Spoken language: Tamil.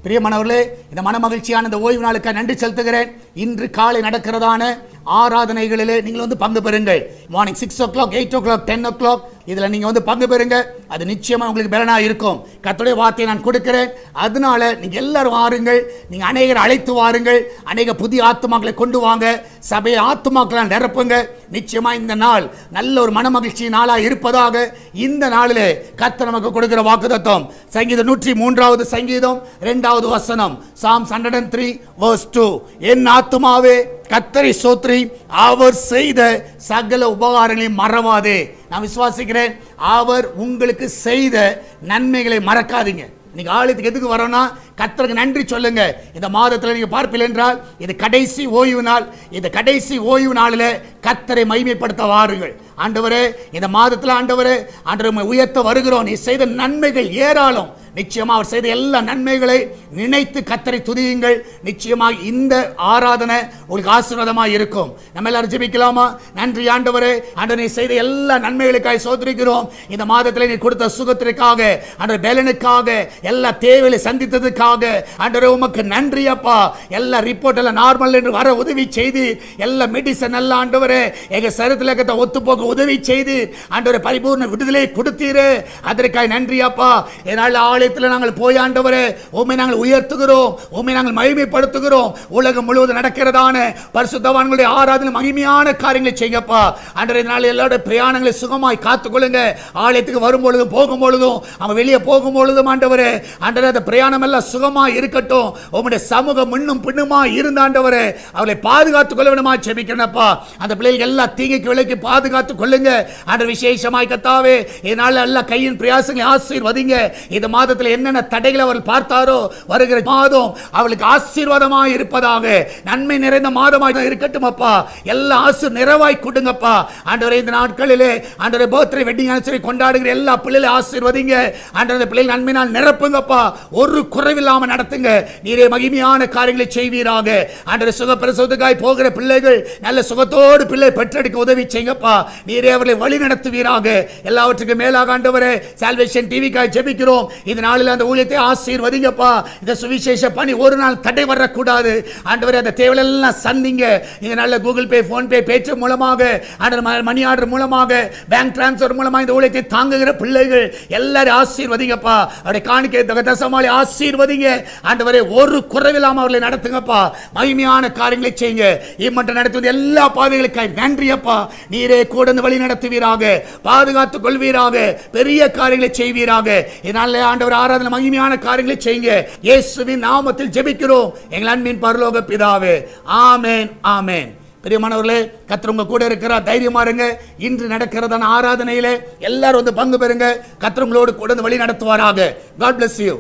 பிரியமானவர்களே, இந்த மனமகிழ்ச்சியான இந்த ஓய்வு நாளுக்கு நன்றி செலுத்துகிறேன். இன்று காலை நடக்கிறதான ஆராதனைகளிலே நீங்கள் பங்கு பெறுங்கள். மார்னிங் 6 o'clock, 8 o'clock, 10 o'clock இதில் நீங்கள் பங்கு பெறுங்க. அது நிச்சயமாக உங்களுக்கு பலனாக இருக்கும். கர்த்தருடைய வார்த்தையை நான் கொடுக்கிறேன். அதனால நீங்கள் எல்லாரும் வாருங்கள். நீங்கள் அநேகர் அழைத்து வாருங்கள். அநேக புதிய ஆத்துமாக்களை கொண்டு வாங்க. சபையை ஆத்துமாக்களை நிரப்புங்க. நிச்சயமாக இந்த நாள் நல்ல ஒரு மனமகிழ்ச்சி நாளாக இருப்பதாக இந்த நாளிலே கர்த்தர் நமக்கு கொடுக்கிற வாக்குத்தத்தம் சங்கீதம் 103வது சங்கீதம் 2வது வசனம், Psalms 103 verse 2. என் ஆத்துமாவே கர்த்தரை ஸ்தோத்திரி, அவர் செய்த சகல உபகாரங்களையும் மறவாதே. நான் விசுவாசிக்கிறேன், அவர் உங்களுக்கு செய்த நன்மைகளை மறக்காதீங்க. நீங்க ஆலயத்துக்கு எதுக்கு வரோம்னா கர்த்தருக்கு நன்றி சொல்லுங்க. இந்த மாதத்தில் நீங்க பார்ப்பீர்கள் என்றால் இது கடைசி ஓய்வு நாள். இந்த கடைசி ஓய்வு நாளில் கர்த்தரை மகிமைப்படுத்த வாருங்கள். ஆண்டவரே, இந்த மாதத்தில் ஆண்டவரே உயர்த்த வருகிறோம். நீ செய்த நன்மைகள் ஏராளம். நிச்சயமாக அவர் செய்த எல்லா நன்மைகளை நினைத்து கர்த்தரை துதியுங்கள். நிச்சயமாக இந்த ஆராதனை உங்களுக்கு ஆசீர்வாதமாக இருக்கும். நம்ம எல்லாரும் ஜெபிக்கலாமா? நன்றி ஆண்டவரே, ஆண்டவரே நீ செய்த எல்லா நன்மைகளுக்காக சோதரிக்கிறோம். இந்த மாதத்தில் நீ கொடுத்த சுகத்திற்காக, ஆண்டவரே பலனுக்காக, எல்லா தேவைகளை சந்தித்ததுக்காக ஆண்டவரே உமக்கு நன்றி அப்பா. எல்லா ரிப்போர்ட் எல்லாம் நார்மல் என்று வர உதவி செய்து, எல்லா மெடிசன் எல்லாம் ஆண்டவரே எங்க சரீரத்தில் ஒத்து போக உதவி செய்து ஆண்டவரே பரிபூர்ண விடுதலை கொடுத்தீரு. அதற்காக நன்றி அப்பா. என்னால் ஆலயத்தில் நாங்கள் போய் ஆண்டவரே உம்மை நாங்கள் உயர்த்துகிறோம், உம்மை நாங்கள் மகிமைப்படுத்துகிறோம். உலகம் முழுவதும் நடக்கிறதான பரிசுத்தவான்களுடைய ஆராதனை மகிமையான காரியங்களை செய்யப்பா. ஆண்டவரே இதனால் எல்லாருடைய பிரயாணங்களை சுகமாய் காத்துக்கொள்ளுங்க. ஆலயத்துக்கு வரும்பொழுதும் போகும்பொழுதும் அவங்க வெளியே போகும்பொழுதும் ஆண்டவரே ஆண்டவரே அந்த பிரயாணம் எல்லாம் சுகமாய் இருக்கட்டும். உம்முடைய சமூகம் முன்னும் பின்னுமா இருந்த ஆண்டவரே அவளை பாதுகாத்துக் கொள்ள வேண்டுமா ஜெபிக்கிறேன்ப்பா. அந்த பிள்ளைகள் எல்லா தீங்குக்கு விலைக்கு பாதுகாத்துக் கொள்ளுங்க. ஆண்டவர் விசேஷமாய் கர்த்தாவே இதனால எல்லா கையின் பிரயாசங்களை ஆசீர்வதிங்க. இந்த மாதத்தில் என்னென்ன தடைகளை அவர்கள் பார்த்தாரோ வருகிற மாதம் அவளுக்கு ஆசீர்வாதமாய் இருப்பதாக, நன்மை நிறைந்த மாதமாக இருக்கட்டும் அப்பா. எல்லா ஆசீர் நிறைவாய் கொடுங்கப்பா. ஆண்டவரே இந்த நாட்களிலே ஆண்டவரே பர்த்டே வெட்டிங் ஆனிவர்சரி கொண்டாடுகிற எல்லா பிள்ளைகளை ஆசீர்வதிங்க. ஆண்டவரே பிள்ளைகள் நன்மையினால் நிரப்புங்கப்பா. ஒரு குறைவில்லாமல் நடத்துங்க. நீரே மகிமையான காரியங்களை செய்வீராக. ஆண்டவரே சுகப்பிரசவத்துக்காய் போகிற பிள்ளைகள் நல்ல சுகத்தோடு பிள்ளை பெற்றெடுக்க உதவி செய்யுங்கப்பா. நீரே அவர்களை வழி நடத்துவீராக. எல்லாவற்றுக்கும் மேலாக ஆண்டவரே சால்வேஷன் டிவிக்காய் ஜெபிக்கிறோம். இந்த நாளில் அந்த ஊழியத்தை ஆசீர்வதிங்கப்பா. இந்த சுவிசேஷ பணி ஒரு நாள் தடை வரக்கூடாது. ஆண்டவரே அந்த தேவையெல்லாம் சந்திங்க. இந்த நாளில் கூகுள் பே, போன் பே, பேச்சு மூலமாக, மணி ஆர்டர் மூலமாக, பேங்க் டிரான்ஸ்ஃபர் மூலமாக இந்த ஊழியத்தை தாங்குகிற பிள்ளைகள் எல்லாரும் ஆசீர்வதிங்கப்பா. அவருடைய காணிக்கை தசமாளி ஆசீர்வதிங்க. ஆண்டவரே ஒரு குறைவில்லாமல் அவர்களை நடத்துங்கப்பா. மகிமையான காரியங்களை செய்யுங்க. இம்மட்டும் நடத்துவது எல்லா பாதைகளுக்காய் நன்றியப்பா. நீரே கூட வழி நடத்துவீராக, பாதுகாத்துக் கொள்வீராக, பெரிய காரியங்களை செய்வீராக. இதனால ஆண்டவர் ஆராதனை மகிமையான காரியங்களை செய்யுங்க. இயேசுவின் நாமத்தில் ஜெபிக்கிறோம் எங்கள் அன்பின் பரலோக பிதாவே. ஆமென், ஆமென். பிரியமானவர்களே, கர்த்தர் உங்க கூட இருக்கிறார். தைரியமா இருங்க. இன்று நடக்கிறதான ஆராதனையிலே எல்லாரும் பங்கு பெறுங்க. கர்த்தர் உங்களோடு கூட வழி நடத்துவாராக. God bless you.